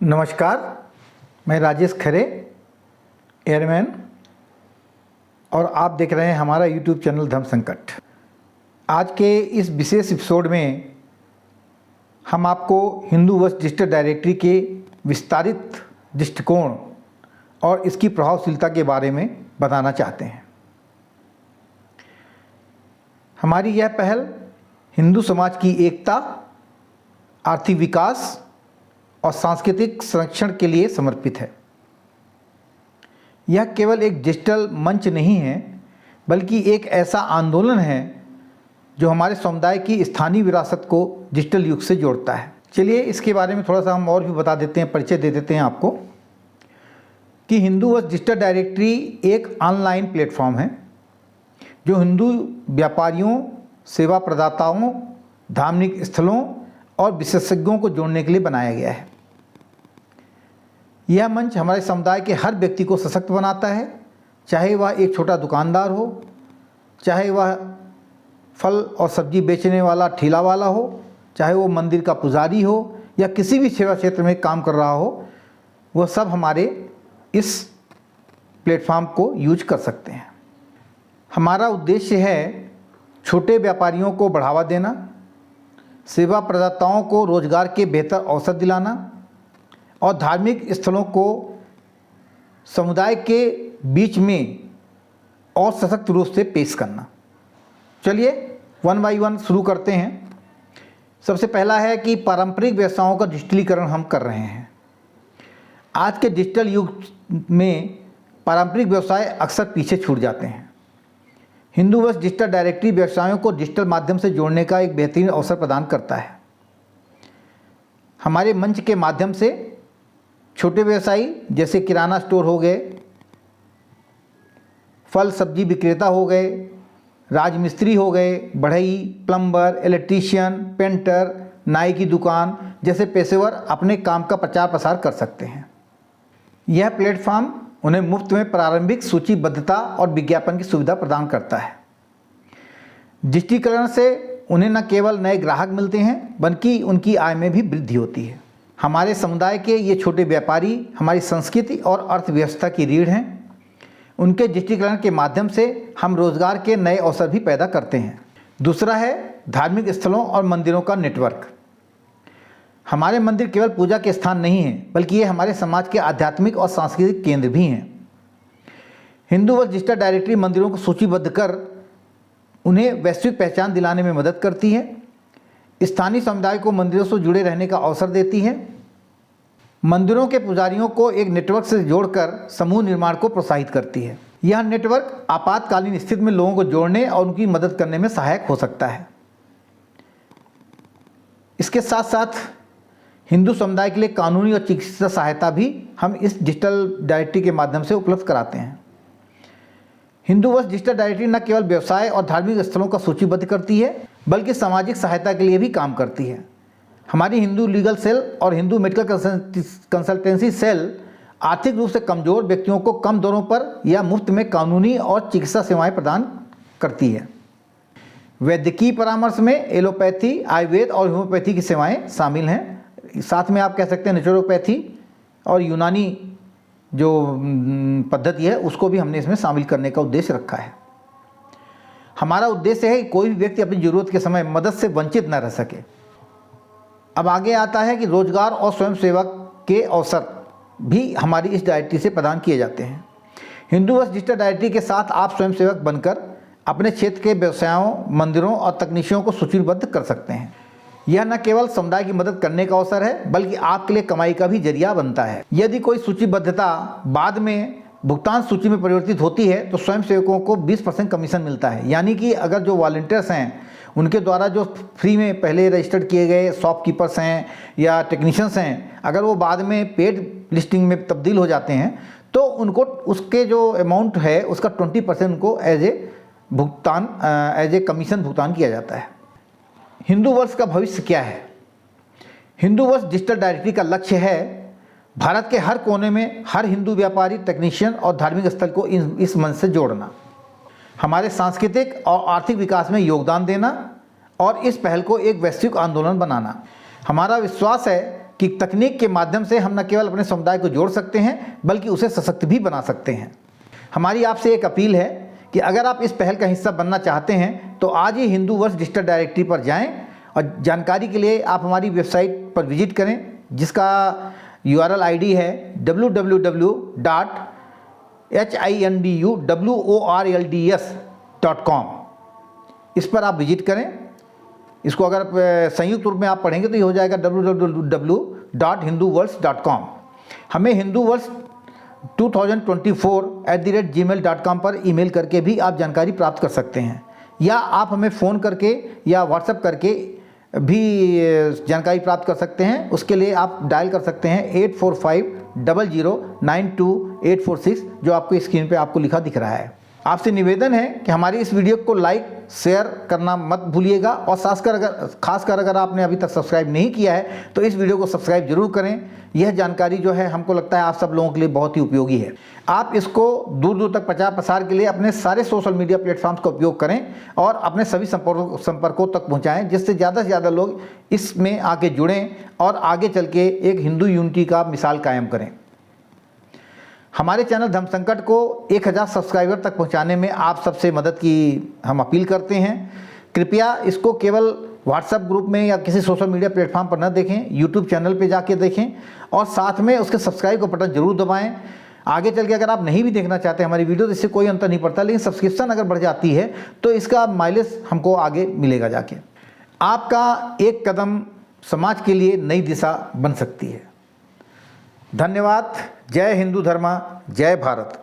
नमस्कार, मैं राजेश खरे, एयरमैन, और आप देख रहे हैं हमारा यूट्यूब चैनल धर्म संकट। आज के इस विशेष एपिसोड में हम आपको हिंदू वंश डिजिटल डायरेक्टरी के विस्तारित दृष्टिकोण और इसकी प्रभावशीलता के बारे में बताना चाहते हैं। हमारी यह पहल हिंदू समाज की एकता, आर्थिक विकास और सांस्कृतिक संरक्षण के लिए समर्पित है। यह केवल एक डिजिटल मंच नहीं है, बल्कि एक ऐसा आंदोलन है जो हमारे समुदाय की स्थानीय विरासत को डिजिटल युग से जोड़ता है। चलिए इसके बारे में थोड़ा सा हम और भी बता देते हैं, परिचय दे देते हैं आपको कि हिंदू वंश डिजिटल डायरेक्टरी एक ऑनलाइन प्लेटफॉर्म है जो हिंदू व्यापारियों, सेवा प्रदाताओं, धार्मिक स्थलों और विशेषज्ञों को जोड़ने के लिए बनाया गया है। यह मंच हमारे समुदाय के हर व्यक्ति को सशक्त बनाता है, चाहे वह एक छोटा दुकानदार हो, चाहे वह फल और सब्जी बेचने वाला ठेला वाला हो, चाहे वो मंदिर का पुजारी हो या किसी भी सेवा क्षेत्र में काम कर रहा हो, वह सब हमारे इस प्लेटफॉर्म को यूज कर सकते हैं। हमारा उद्देश्य है छोटे व्यापारियों को बढ़ावा देना, सेवा प्रदाताओं को रोजगार के बेहतर अवसर दिलाना और धार्मिक स्थलों को समुदाय के बीच में और सशक्त रूप से पेश करना। चलिए वन बाई वन शुरू करते हैं। सबसे पहला है कि पारंपरिक व्यवसायों का डिजिटलीकरण हम कर रहे हैं। आज के डिजिटल युग में पारंपरिक व्यवसाय अक्सर पीछे छूट जाते हैं। हिंदू वंश डिजिटल डायरेक्टरी व्यवसायों को डिजिटल माध्यम से जोड़ने का एक बेहतरीन अवसर प्रदान करता है। हमारे मंच के माध्यम से छोटे व्यवसायी जैसे किराना स्टोर हो गए, फल सब्जी विक्रेता हो गए, राजमिस्त्री हो गए, बढ़ई, प्लम्बर, इलेक्ट्रीशियन, पेंटर, नाई की दुकान जैसे पेशेवर अपने काम का प्रचार प्रसार कर सकते हैं। यह प्लेटफॉर्म उन्हें मुफ्त में प्रारंभिक सूचीबद्धता और विज्ञापन की सुविधा प्रदान करता है। डिजिटलीकरण से उन्हें न केवल नए ग्राहक मिलते हैं, बल्कि उनकी आय में भी वृद्धि होती है। हमारे समुदाय के ये छोटे व्यापारी हमारी संस्कृति और अर्थव्यवस्था की रीढ़ हैं। उनके डिजिटलीकरण के माध्यम से हम रोजगार के नए अवसर भी पैदा करते हैं। दूसरा है धार्मिक स्थलों और मंदिरों का नेटवर्क। हमारे मंदिर केवल पूजा के स्थान नहीं हैं, बल्कि ये हमारे समाज के आध्यात्मिक और सांस्कृतिक केंद्र भी हैं। हिंदू वंश डिजिटल डायरेक्टरी मंदिरों को सूचीबद्ध कर उन्हें वैश्विक पहचान दिलाने में मदद करती है, स्थानीय समुदाय को मंदिरों से जुड़े रहने का अवसर देती है, मंदिरों के पुजारियों को एक नेटवर्क से जोड़कर समूह निर्माण को प्रोत्साहित करती है। यह नेटवर्क आपातकालीन स्थिति में लोगों को जोड़ने और उनकी मदद करने में सहायक हो सकता है। इसके साथ साथ हिंदू समुदाय के लिए कानूनी और चिकित्सा सहायता भी हम इस डिजिटल डायरेक्टरी के माध्यम से उपलब्ध कराते हैं। हिंदू वंश डिजिटल डायरेक्टरी न केवल व्यवसाय और धार्मिक स्थलों का सूचीबद्ध करती है, बल्कि सामाजिक सहायता के लिए भी काम करती है। हमारी हिंदू लीगल सेल और हिंदू मेडिकल कंसल्टेंसी सेल आर्थिक रूप से कमज़ोर व्यक्तियों को कम दरों पर या मुफ्त में कानूनी और चिकित्सा सेवाएं प्रदान करती है। वैद्यकीय परामर्श में एलोपैथी, आयुर्वेद और होम्योपैथी की सेवाएं शामिल हैं। साथ में आप कह सकते हैं नेचुरोपैथी और यूनानी जो पद्धति है उसको भी हमने इसमें शामिल करने का उद्देश्य रखा है। हमारा उद्देश्य है कि कोई भी व्यक्ति अपनी ज़रूरत के समय मदद से वंचित न रह सके। अब आगे आता है कि रोजगार और स्वयं सेवक के अवसर भी हमारी इस डायरेक्टरी से प्रदान किए जाते हैं। हिंदू वंश डिजिटल डायरेक्टरी के साथ आप स्वयं सेवक बनकर अपने क्षेत्र के व्यवसायों, मंदिरों और तकनीशियों को सूचीबद्ध कर सकते हैं। यह न केवल समुदाय की मदद करने का अवसर है, बल्कि आपके लिए कमाई का भी जरिया बनता है। यदि कोई सूचीबद्धता बाद में भुगतान सूची में परिवर्तित होती है तो स्वयं सेवकों को 20% कमीशन मिलता है। यानी कि अगर जो वॉलंटियर्स हैं उनके द्वारा जो फ्री में पहले रजिस्टर्ड किए गए शॉपकीपर्स हैं या टेक्नीशियंस हैं, अगर वो बाद में पेड लिस्टिंग में तब्दील हो जाते हैं तो उनको उसके जो अमाउंट है उसका 20% उनको एज ए कमीशन भुगतान किया जाता है। हिंदू वंश का भविष्य क्या है? हिंदू वंश डिजिटल डायरेक्टरी का लक्ष्य है भारत के हर कोने में हर हिंदू व्यापारी, टेक्नीशियन और धार्मिक स्थल को इस मंच से जोड़ना, हमारे सांस्कृतिक और आर्थिक विकास में योगदान देना और इस पहल को एक वैश्विक आंदोलन बनाना। हमारा विश्वास है कि तकनीक के माध्यम से हम न केवल अपने समुदाय को जोड़ सकते हैं बल्कि उसे सशक्त भी बना सकते हैं। हमारी आपसे एक अपील है कि अगर आप इस पहल का हिस्सा बनना चाहते हैं तो आज ही हिंदू वर्ष डिजिटल डायरेक्टरी पर जाएं और जानकारी के लिए आप हमारी वेबसाइट पर विजिट करें, जिसका URL ID है www.hindworlds.com। इस पर आप विजिट करें। इसको अगर संयुक्त रूप में आप पढ़ेंगे तो ये हो जाएगा www.hinduworlds.com। हमें हिंदू वर्ष 2024@gmail.com पर ईमेल करके भी आप जानकारी प्राप्त कर सकते हैं, या आप हमें फ़ोन करके या व्हाट्सएप करके भी जानकारी प्राप्त कर सकते हैं। उसके लिए आप डायल कर सकते हैं 8450092846, जो आपको स्क्रीन पे आपको लिखा दिख रहा है। आपसे निवेदन है कि हमारी इस वीडियो को लाइक शेयर करना मत भूलिएगा, और खासकर अगर आपने अभी तक सब्सक्राइब नहीं किया है तो इस वीडियो को सब्सक्राइब जरूर करें। यह जानकारी जो है हमको लगता है आप सब लोगों के लिए बहुत ही उपयोगी है। आप इसको दूर दूर तक प्रचार प्रसार के लिए अपने सारे सोशल मीडिया प्लेटफॉर्म्स का उपयोग करें और अपने सभी संपर्कों तक पहुँचाएँ, जिससे ज़्यादा से ज़्यादा लोग इसमें आके जुड़ें और आगे चल के एक हिंदू यूनिटी का मिसाल कायम करें। हमारे चैनल धर्म संकट को 1000 सब्सक्राइबर तक पहुंचाने में आप सबसे मदद की हम अपील करते हैं। कृपया इसको केवल व्हाट्सएप ग्रुप में या किसी सोशल मीडिया प्लेटफॉर्म पर न देखें, यूट्यूब चैनल पे जाके देखें और साथ में उसके सब्सक्राइब का बटन जरूर दबाएं। आगे चल के अगर आप नहीं भी देखना चाहते हमारी वीडियो तो इससे कोई अंतर नहीं पड़ता, लेकिन सब्सक्रिप्शन अगर बढ़ जाती है तो इसका माइलेज हमको आगे मिलेगा जाके। आपका एक कदम समाज के लिए नई दिशा बन सकती है। धन्यवाद। जय हिंदू धर्मा, जय भारत।